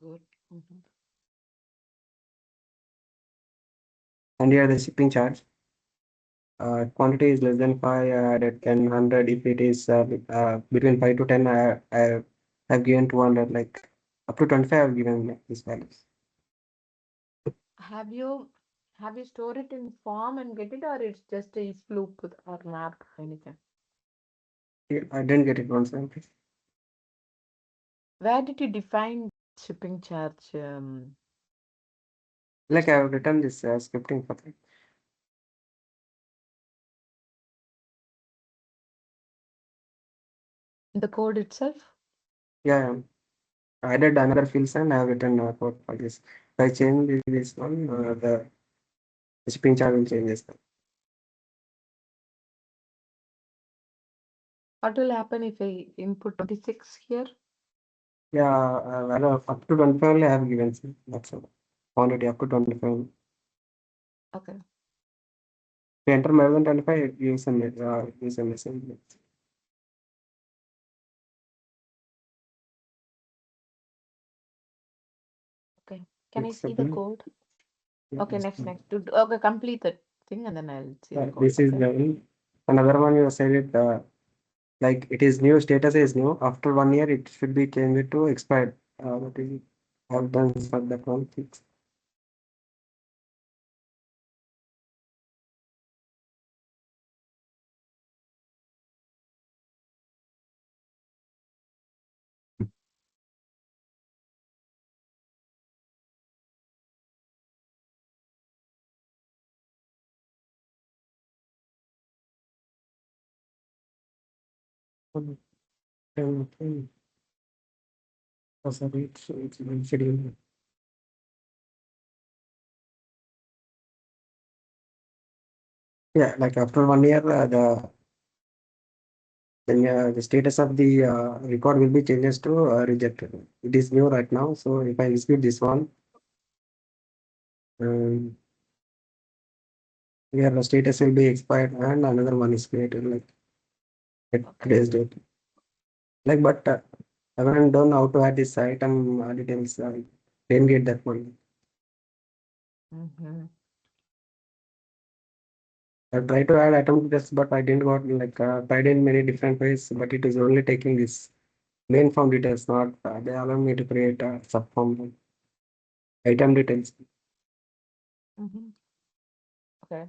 Good. Mhm. And here the shipping charge. Quantity is less than 5, added 10, 100. If it is between 5 to 10, I have given 200. Like up to 25, I have given like, these values. Have you stored it in form and get it, or it's just a fluke or map or anything? Yeah, I didn't get it once. Where did you define shipping charge? Like I have written this scripting for that. The code itself? Yeah, yeah. I added another fields and I have written code for this. If I change this one, the shipping charge will changes. What will happen if I input 26 here? Yeah, value of up to 25 only I have given. That's all. Quantity up to 25. Okay. If you enter more than 25, it gives a message. Okay. Can I It's see the okay. code? Yeah, Okay, next. Okay, complete the thing and then I'll see the code. this is Okay. the another one you said it like it is new status is new after 1 year it should be changed to expired. That is have done for that one fix. Oh, sorry, it's been scheduled. Yeah, like after 1 year, the status of the record will be changes to rejected. It is new right now, so if I execute this one, um, here the status will be expired and another one is created like at Okay. today's date. Like, but I haven't done how to add this item details. I didn't get that one. Mm-hmm. I tried to add item details, but I didn't got like tried in many different ways, but it is only taking this main form details, not they allow me to create a subform item details. Mm-hmm. Okay.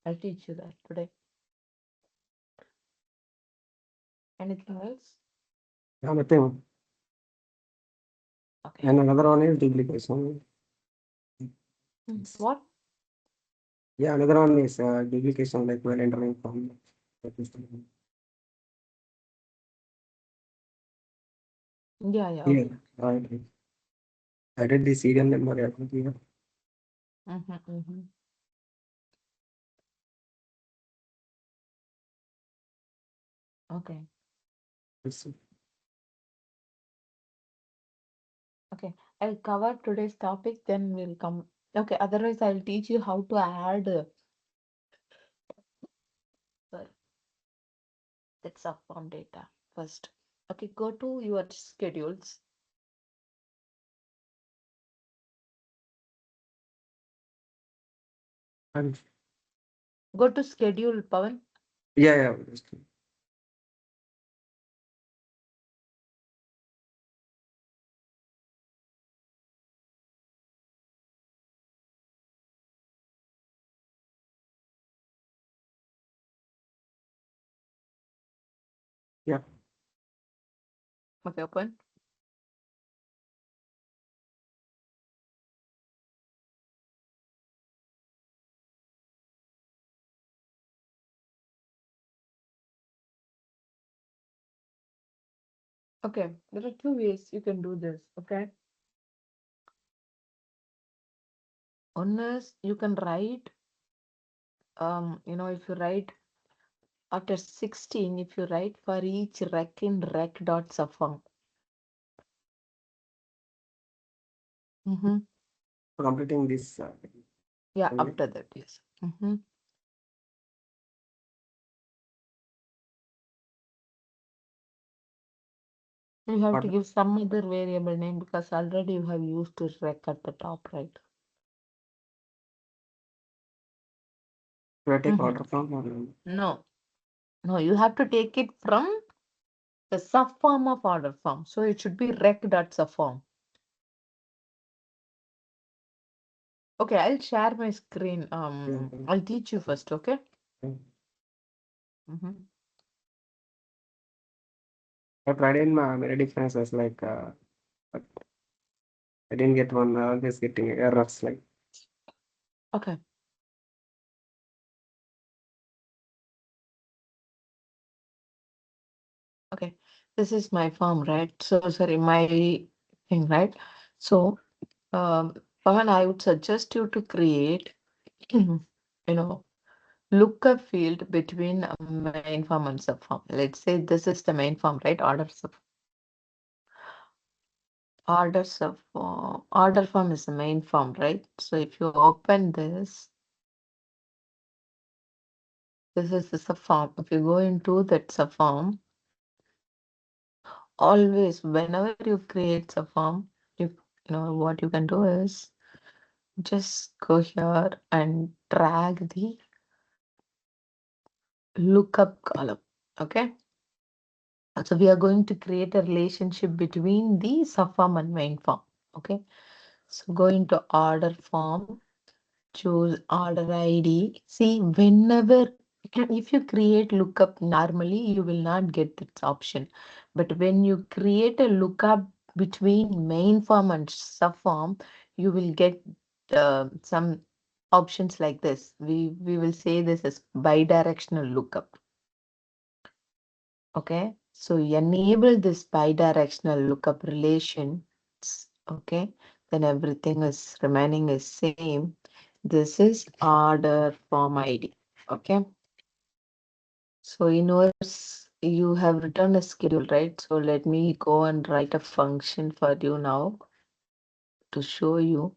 I'll teach you that today. Anything else? Yeah, nothing. Okay. And another one is duplication. What? Yeah, another one is duplication, like we're entering from. Yeah, yeah, Yeah, okay. I did the serial number. I think here. Mm-hmm, mm-hmm. Okay. It's- Okay. I'll cover today's topic, then we'll come. Okay, otherwise I'll teach you how to add sorry, that subform data first. Okay, go to your schedules. and- Go to schedule, Pawan. Yeah, yeah. Yeah. Okay, open. Okay, there are two ways you can do this. Okay, one is you can write, if you write after 16, if you write for each rec in rec dot subform. Mm-hmm. For completing this. Yeah, Only. after that, yes. Mm-hmm. You have to What give some other variable name because already you have used to rec at the top, right? do I take Hmm. order from? Or, No, no, you have to take it from the subform of order form. So it should be rec.subform. Okay, I'll share my screen. yeah, I'll teach you first, okay? yeah. Mm-hmm. I tried in many differences but I didn't get one. Always getting errors like. Okay, okay. This is my form, right? So sorry, my thing, right? So, Pawan, I would suggest you to create, know, lookup field between a main form and subform. Let's say this is the main form, right? Order form is the main form, right? So if you open this is the subform. If you go into that subform, always whenever you create subform, you know what you can do is just go here and drag the lookup column. Okay. So we are going to create a relationship between the subform and main form. Okay. So go into order form, choose order ID. See, whenever if you create lookup normally, you will not get this option. But when you create a lookup between main form and subform, you will get some options like this. We will say this as bidirectional lookup. Okay, so enable this bidirectional lookup relations. Okay, then everything is remaining is same. This is order form ID. Okay, so in yours you have written a schedule, right? So let me go and write a function for you now to show you.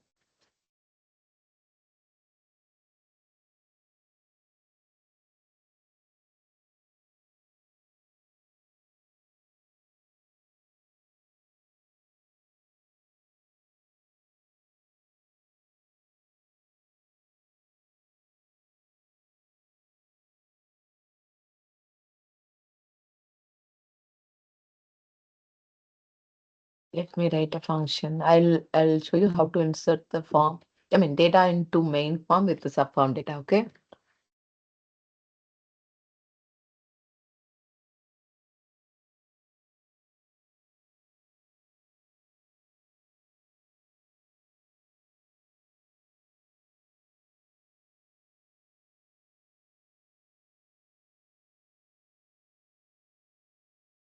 Let me write a function. I'll show you how to insert the form. I mean data into main form with the subform data. Okay.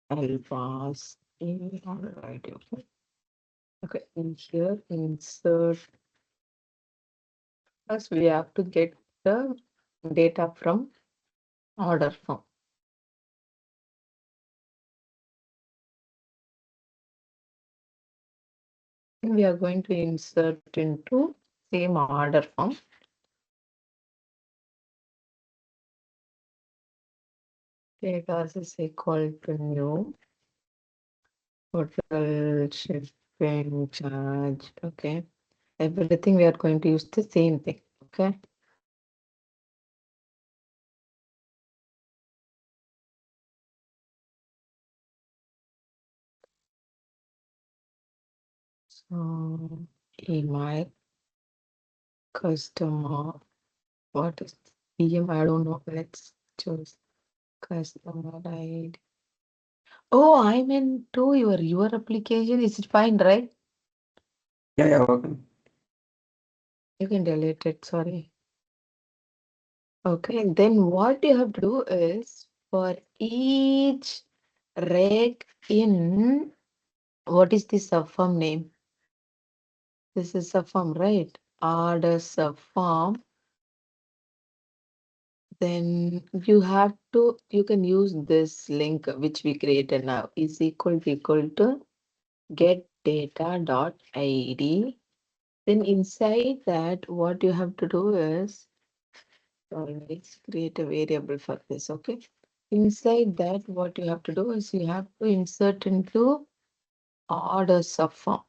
I'll pass in alright. Okay. Okay. In here, insert. First, we have to get the data from order form. And we are going to insert into same order form. Data is equal to new total shipping charge. Okay. Everything we are going to use the same thing. Okay. So email customer. What is PM? I don't know. Let's choose customer ID. Oh, I meant to your application. Is it fine, right? Yeah, yeah, okay. You can delete it. Sorry. Okay. Then what you have to do is for each reg in what is the subform name? This is subform, right? Order subform. Then you can use this link which we created now is equal to get data dot id. Then inside that, what you have to do is, let's create a variable for this, okay? Inside that, what you have to do is you have to insert into order subform.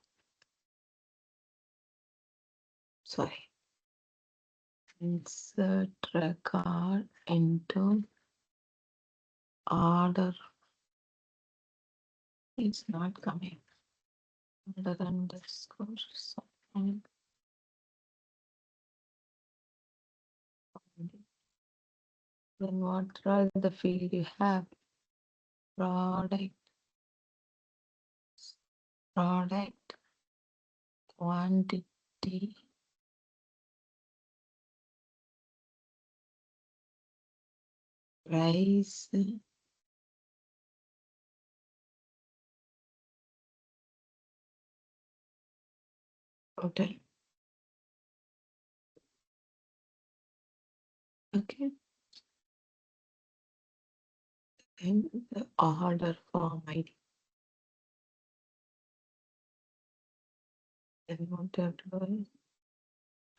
Sorry. Insert record into order. It's not coming. Order underscore subform. Then what are the field you have? Product, product, quantity, price, total. Okay. And the order form ID. Then what you have to do is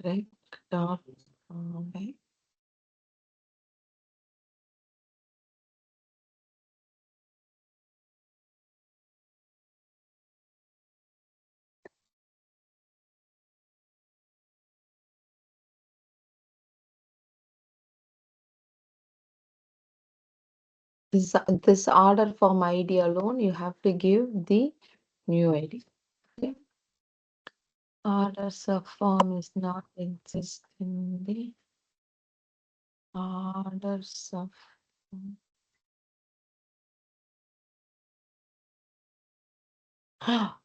rec dot format. This order form ID alone, you have to give the new ID. Okay. Orders of form is not exist in the orders of form.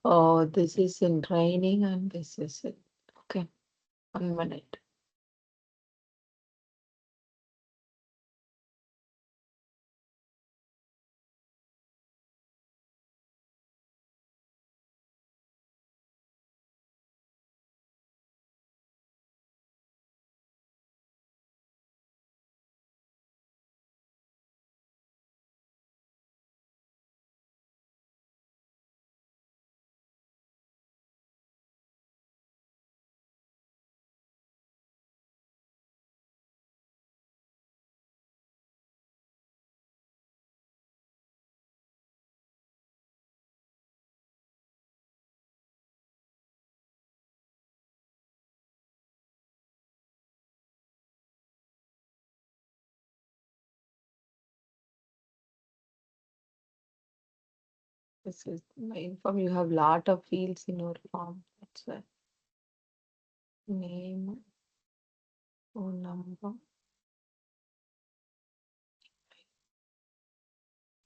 Oh, this is in training and this is it. Okay, 1 minute. This is my inform. You have lot of fields in your form. That's why. Name, phone number,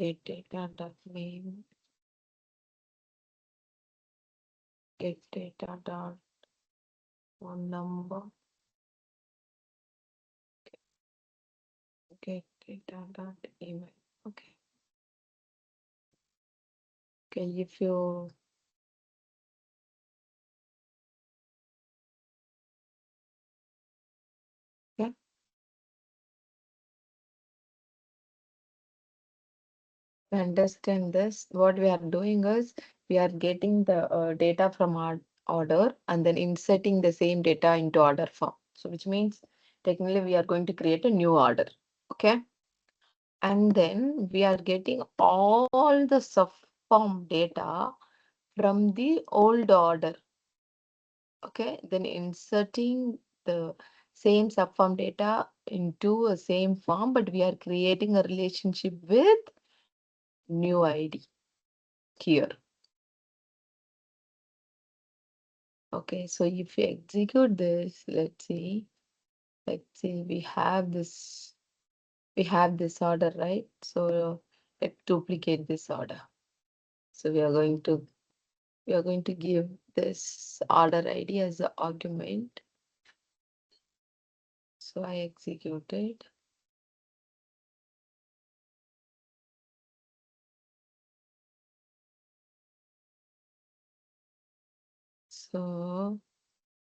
data dot name, get data dot phone number, get data dot email. Okay. Okay, if you okay, understand this, what we are doing is we are getting the data from our order and then inserting the same data into order form. So which means technically we are going to create a new order. Okay. And then we are getting all the subform data from the old order. Okay, then inserting the same subform data into a same form, but we are creating a relationship with new ID here. Okay, so if we execute this, let's see, we have this order, right? So let's duplicate this order. So we are going to give this order ID as the argument. So I executed. So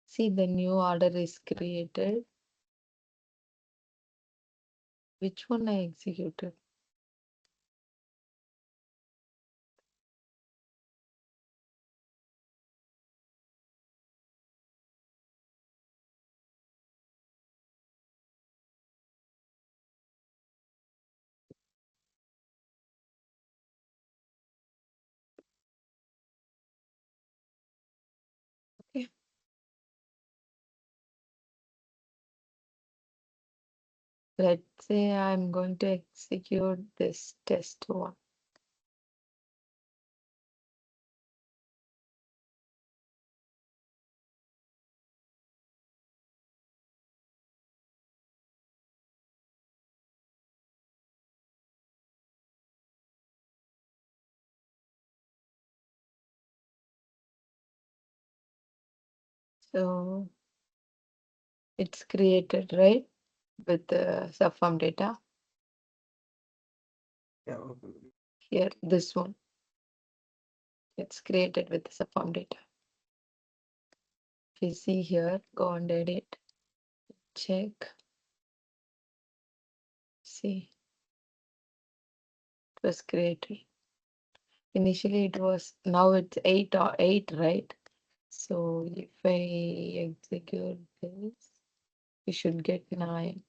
see, the new order is created. Which one I executed? Let's say I'm going to execute this test one. So it's created, right? With the subform data. Yeah, okay. Here, this one. It's created with the subform data. If you see here, go and edit, check, see, it was created. Initially it was, now it's 8 or 8, right? So if I execute this, we should get 9.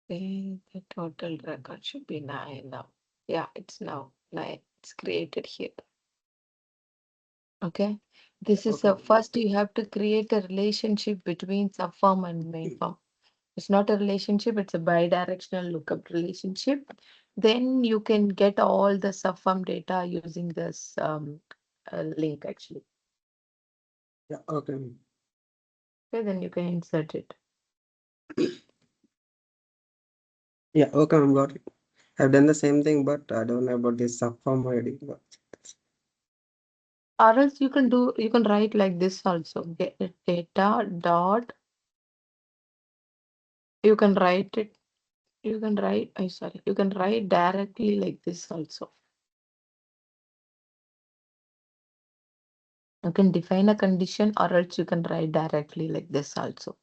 Okay, the total record should be 9 now. Yeah, it's now 9. It's created here. Okay. This is Okay. a first you have to create a relationship between subform and main form. It's not a relationship, it's a bidirectional lookup relationship. Then you can get all the subform data using this link actually. Yeah, okay. Okay, then you can insert it. Yeah, okay, I'm got it. I've done the same thing, but I don't know about this subform ID. Or else you can write like this also. Get data dot, you can write it, you can write directly like this also. You can define a condition or else you can write directly like this also.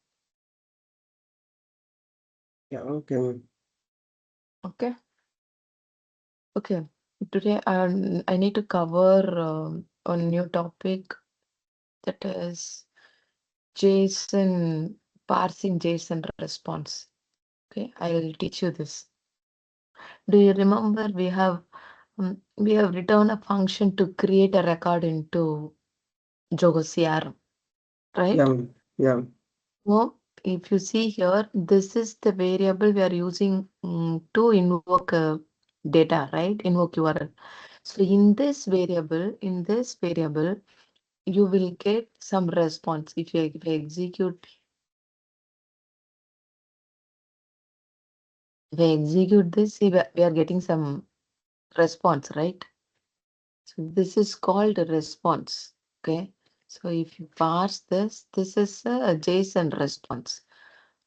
Yeah, okay. Okay. Okay. Today I need to cover a new topic that is JSON, parsing JSON response. Okay, I'll teach you this. Do you remember we have written a function to create a record into Zoho CRM, right? Yeah, yeah, So if you see here, this is the variable we are using to invoke data, right? Invoke URL. So in this variable, you will get some response. If you execute this, see, we are getting some response, right? So this is called a response. Okay. So if you parse this, this is a JSON response.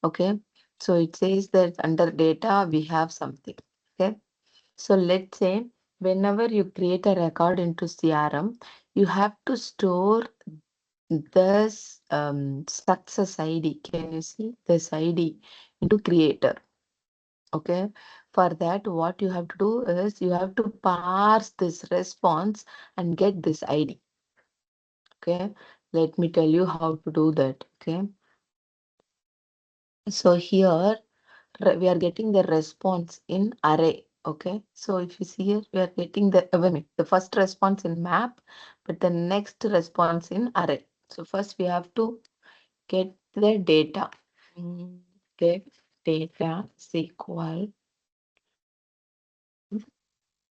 Okay. So it says that under data, we have something. Okay. So let's say whenever you create a record into CRM, you have to store this success ID. Can you see this ID into creator? Okay. For that, what you have to do is you have to parse this response and get this ID. Okay. Let me tell you how to do that. Okay. So here we are getting the response in array. Okay. So if you see here, we are getting the first response in map, but the next response in array. So first we have to get the data. Get data is equal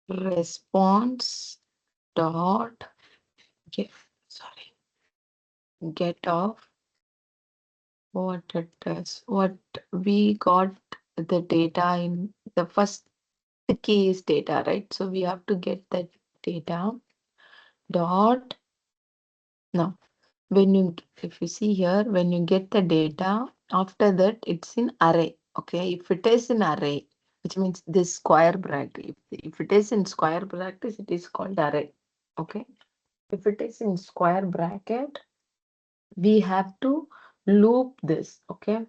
response dot get, sorry, get off what it is. What we got the data in the first, the key is data, right? So we have to get that data dot. Now when you, if you see here, when you get the data, after that it's in array. Okay, if it is in array, which means this square bracket, if it is in square brackets, it is called array. Okay, if it is in square bracket, we have to loop this. Okay,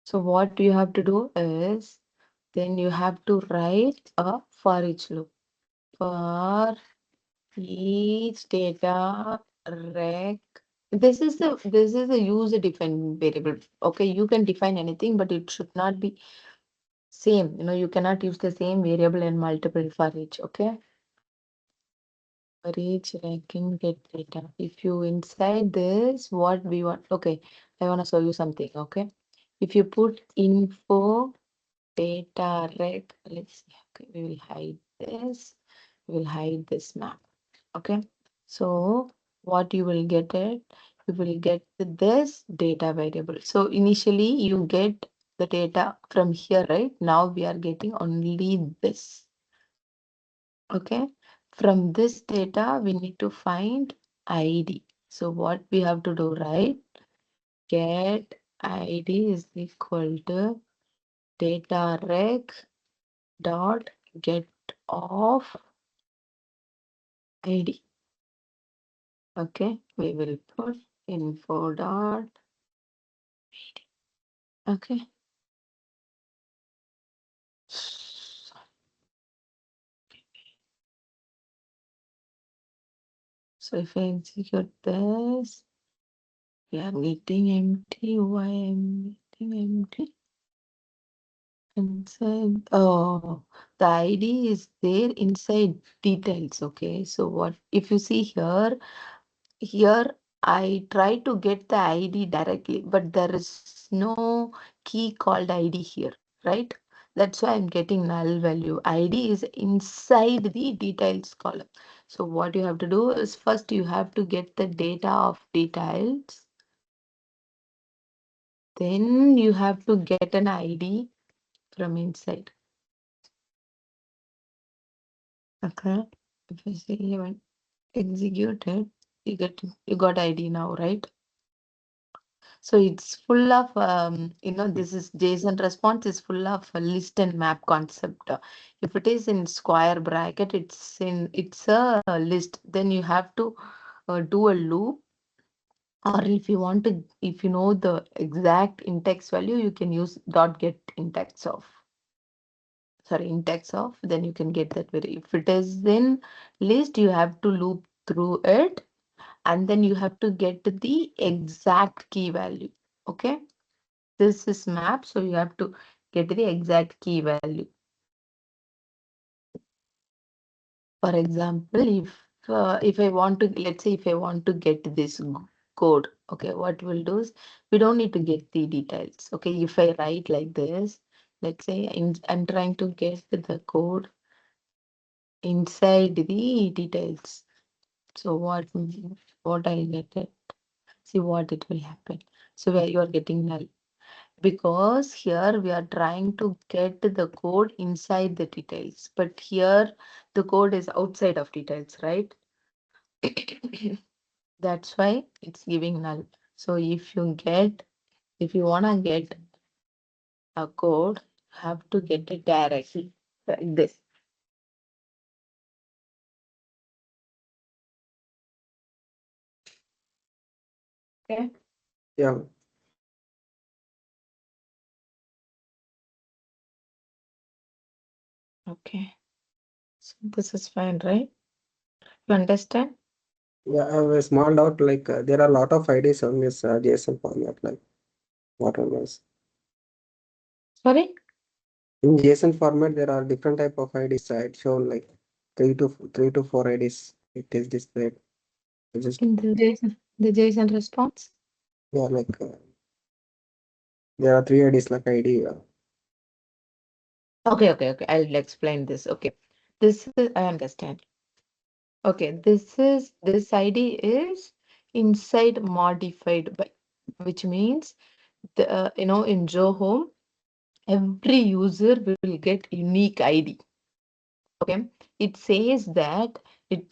so what you have to do is then you have to write a for each loop. For each data rec, this is a user defined variable. Okay, you can define anything, but it should not be same. You know, you cannot use the same variable in multiple for each. Okay. Storage ranking get data. If you inside this, what we want, okay, I want to show you something, okay? If you put info data rec, let's see, okay, we will hide this, we will hide this map, okay? So what you will get it, you will get this data variable. So initially you get the data from here, right? Now we are getting only this. Okay, from this data, we need to find ID. So what we have to do, right? Get ID is equal to data rec dot get of ID. Okay, we will put info dot ID. Okay. So if I execute this, we are getting empty. Why am getting empty? Inside, oh, the ID is there inside details. Okay, so what if you see here? Here I try to get the ID directly, but there is no key called ID here, right? That's why I'm getting null value. ID is inside the details column. So what you have to do is first you have to get the data of details. Then you have to get an ID from inside. Okay. If I say even execute it, you got ID now, right? So it's full of this is JSON response is full of a list and map concept. If it is in square bracket, it's a list. Then you have to do a loop, or if you know the exact index value, you can use dot get index of. Sorry, index of. Then you can get that very. If it is in list, you have to loop through it, and then you have to get the exact key value. Okay, this is map, so you have to get the exact key value. For example, if I want to, let's say if I want to get this code, okay, what we'll do is we don't need to get the details. Okay, if I write like this, let's say I'm trying to get the code inside the details. So what I get it, see what it will happen. So where you are getting null. Because here we are trying to get the code inside the details, but here the code is outside of details, right? That's why it's giving null. So if you want to get a code, you have to get it directly like this. Okay. Yeah, Okay. So this is fine, right? You understand? yeah. I have a small doubt. Like there are a lot of IDs on this JSON format. Like what was Sorry? in JSON format, there are different type of IDs. It shown like three to four IDs. It is displayed. I just In the JSON response? yeah, like there are three IDs like ID. Okay. I'll explain this. Okay. This is, I understand. Okay, this ID is inside modified by, which means in Zoho, every user will get unique ID. Okay, it says that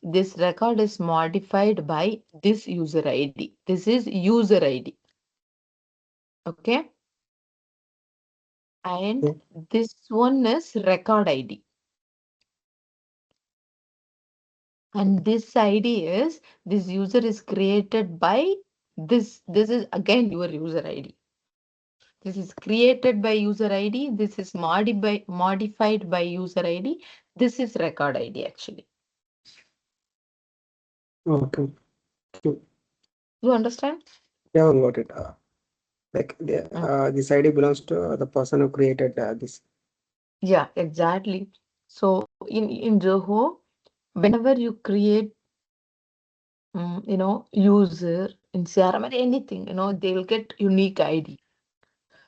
this record is modified by this user ID. This is user ID. Okay, and Okay. this one is record ID. And this ID is this user is created by this. This is again your user ID. This is created by user ID. This is modified by user ID. This is record ID actually. Okay. Okay. You understand? Yeah, got it. Like Mm. this ID belongs to the person who created this. Yeah, exactly. So in Zoho, whenever you create user in CRM or anything, they'll get unique ID.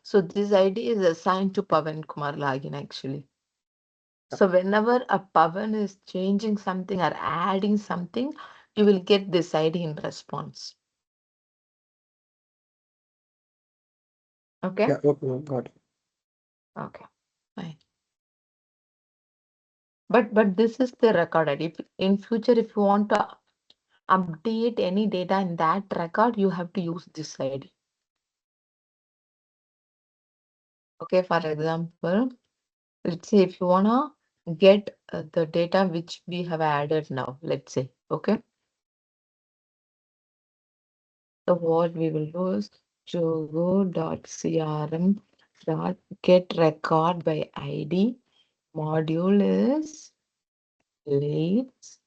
So this ID is assigned to Pavan Kumar Lagin actually. So whenever a Pavan is changing something or adding something, you will get this ID in response. Okay? Yeah, okay, got it. Okay. Fine. But this is the record ID. In future, if you want to update any data in that record, you have to use this ID. Okay, for example, let's say if you wanna get the data which we have added now, let's say, okay. So what we will do is jogo.crm.get record by ID. Module is leads,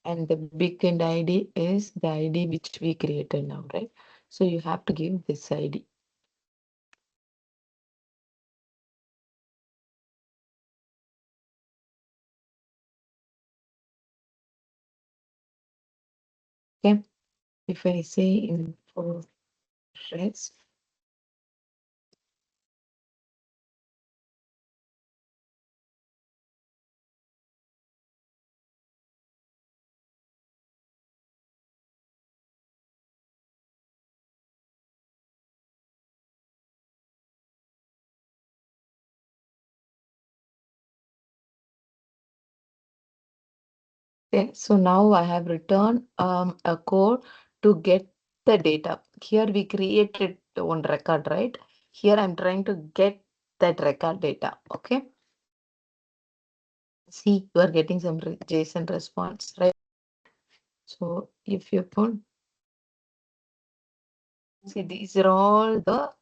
and the backend ID is the ID which we created now, right? So you have to give this ID. Okay. If I say info address, okay, so now I have written a code to get the data. Here we created one record, right? Here I'm trying to get that record data. Okay. See, you are getting some JSON response, right? So if you put, see, these are all the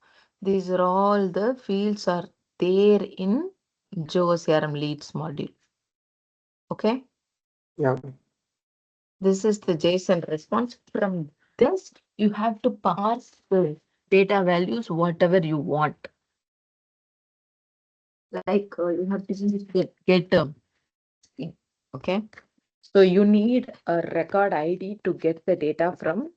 fields are there in Jogo CRM leads module. Okay. Yeah, This is the JSON response. From this, you have to parse the data values, whatever you want. Like you have to just get okay. So you need a record ID to get the data from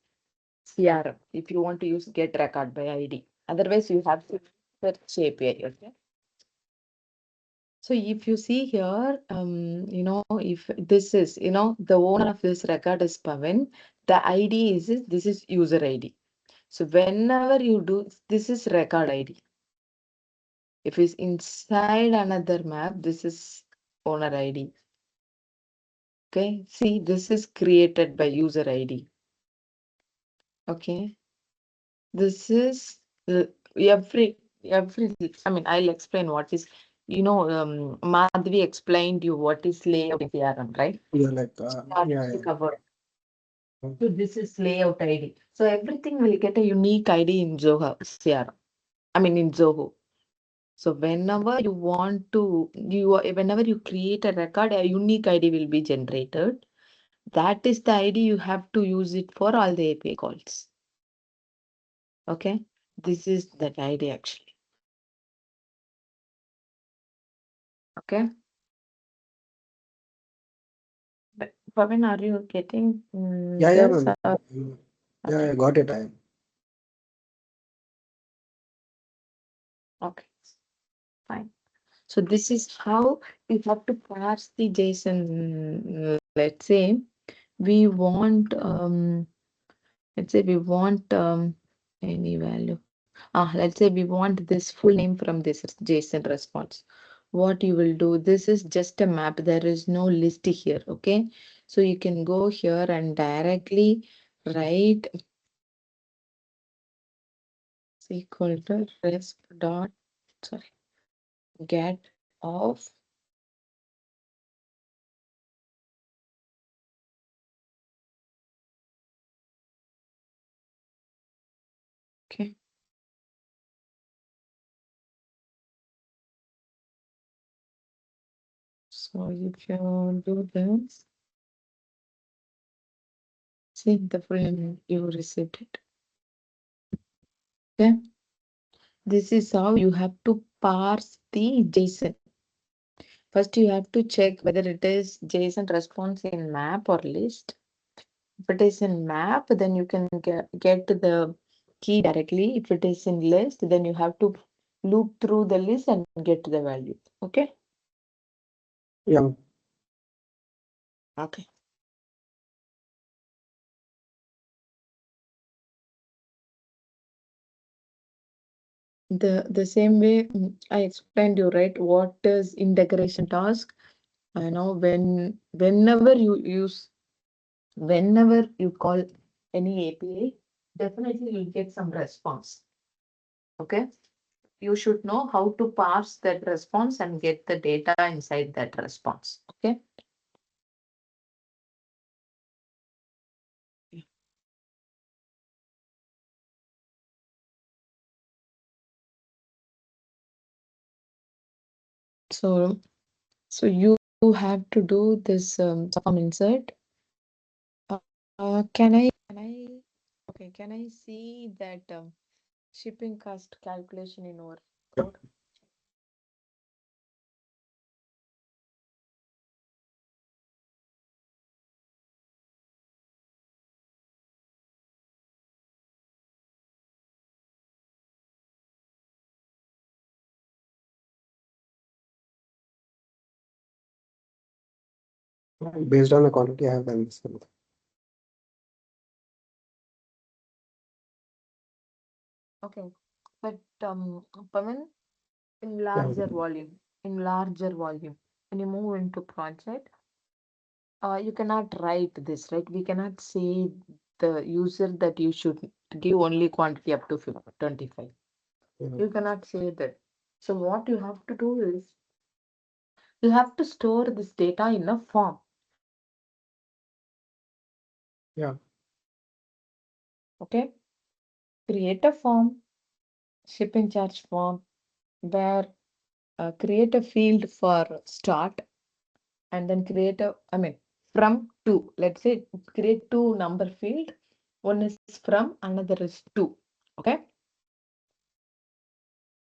CRM if you want to use get record by ID. Otherwise, you have to search API. Okay. So if you see here, if this is, the owner of this record is Pavan, the ID this is user ID. So whenever you do, this is record ID. If it's inside another map, this is owner ID. Okay, see, this is created by user ID. Okay, this is every. I mean, I'll explain what is. Madhvi explained you what is layout in CRM, right? yeah, like, yeah, Already yeah. covered. So this is layout ID. So everything will get a unique ID in Zoho CRM. I mean in Zoho. So whenever you create a record, a unique ID will be generated. That is the ID you have to use it for all the API calls. Okay, this is that ID actually. Okay, but Pavan, are you getting Yeah, yeah, this? ma'am. Yeah, Okay, I got it. I okay, fine. So this is how we have to parse the JSON. Let's say we want any value. Let's say we want this full name from this JSON response. What you will do, this is just a map. There is no list here. Okay. So you can go here and directly write equal to resp dot, sorry, get of. Okay. So if you do this, see the full name you received it. Okay. This is how you have to parse the JSON. First, you have to check whether it is JSON response in map or list. If it is in map, then you can get the key directly. If it is in list, then you have to loop through the list and get the value. Okay. Yeah. Okay. The same way I explained you, right? What is integration task? I know whenever you call any API, definitely you'll get some response. Okay. You should know how to parse that response and get the data inside that response. Okay. So, so you have to do this form insert. Can I see that shipping cost calculation in our code? Based on the quantity, I have done this. Okay, but Pavan, in Yeah. larger volume, when you move into project, you cannot write this, right? We cannot say the user that you should give only quantity up to 25. Yeah. You cannot say that. So what you have to do is you have to store this data in a form. Yeah. Okay, create a form, shipping charge form, where create a field for start, and then create a, I mean, from two. Let's say create two number field. One is from, another is to. Okay.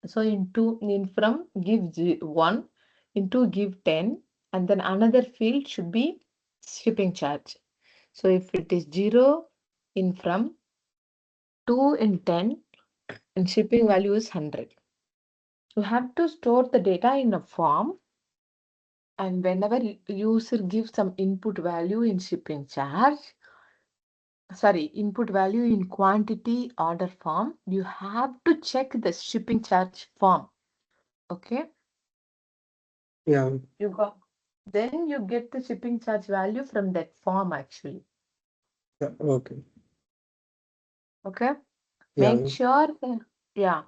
So in from give 1, into give 10, and then another field should be shipping charge. So if it is 0 in from, 2 in 10, and shipping value is 100. You have to store the data in a form, and whenever user gives some input value in shipping charge, sorry, input value in quantity order form, you have to check the shipping charge form. Okay. Yeah. You got, then you get the shipping charge value from that form actually. Yeah. Okay. Okay. Make Yeah. sure yeah,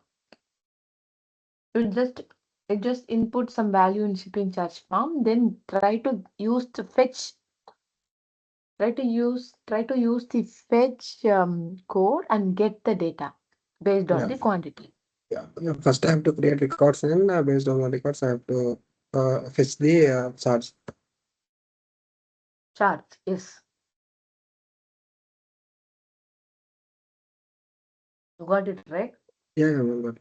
you just input some value in shipping charge form, then try to use the fetch, try to use the fetch code and get the data based on Yeah. the quantity. Yeah. Yeah. First, I have to create records, and based on the records, I have to fetch the charge. Charge, yes. You got it right. Yeah. Yeah. Remember.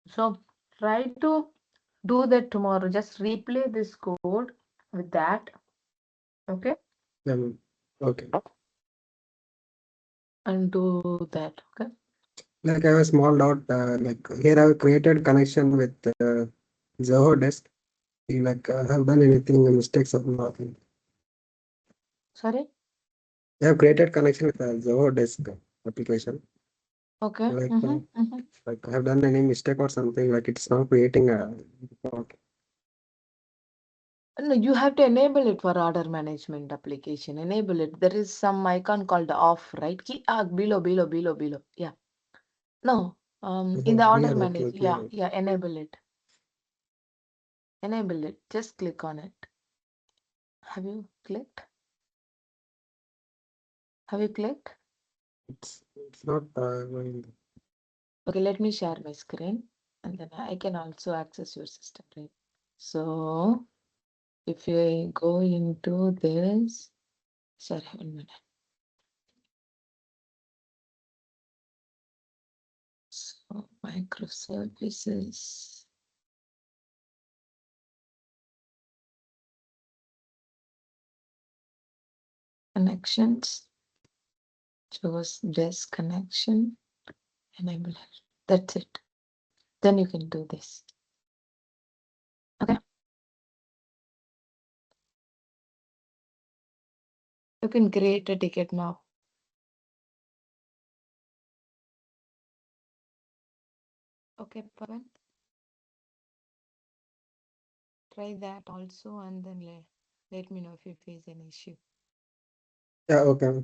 So try to do that tomorrow. Just replay this code with that. Okay. Yeah. Okay. And do that. Okay. Like I have a small doubt. Like here, I have created connection with Zoho desk. Like have done anything mistakes or nothing. Sorry. I have created connection with Zoho desk application. Okay. Like Mm-hmm. Mm-hmm. like I have done any mistake or something. Like it's not creating a report. No, you have to enable it for order management application. Enable it. There is some icon called off, right? Below. Yeah. No. In the Here, order okay, manage. okay. Yeah. Yeah. Enable it. Enable it. Just click on it. Have you clicked? Have you clicked? It's not going. Okay. Let me share my screen, and then I can also access your system, right? So if you go into this, sorry, 1 minute. So microservices. connections, choose desk connection, enable it. That's it. Then you can do this. Okay. You can create a ticket now. Okay, Pavan. Try that also and then let me know if you face an issue. Yeah, okay.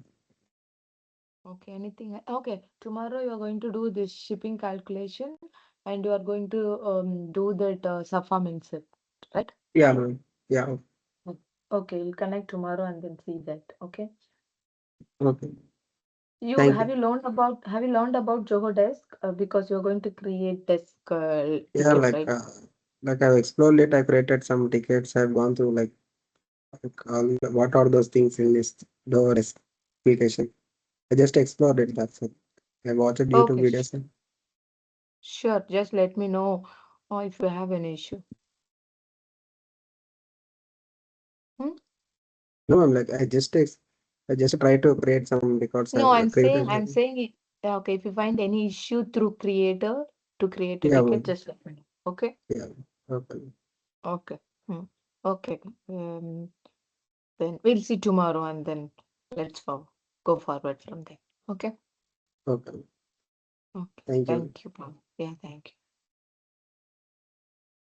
Okay, anything? Okay, tomorrow you are going to do this shipping calculation and you are going to do that SAFA mindset, right? Yeah, ma'am. Yeah, Mm. Okay, you'll connect tomorrow and then see that. Okay. okay. You Thank you. have you learned about Zoho Desk because you're going to create desk Yeah, ticket, right? like I've explored it. I created some tickets. I've gone through like what are those things in this DOORS application. I just explored it. That's it. I watched YouTube Okay, videos. sure. Just let me know if you have an issue. Hmm? No, I'm like I just try to create some records. No, I've I'm created. saying it. Yeah, okay, if you find any issue through creator to create a Yeah, ticket, ma'am. just let me know. Okay. Yeah. Okay. Okay. Hmm. Okay. Then we'll see tomorrow and then go forward from there. Okay. Okay. Okay. Thank you. Thank you, Paul. Yeah, thank you.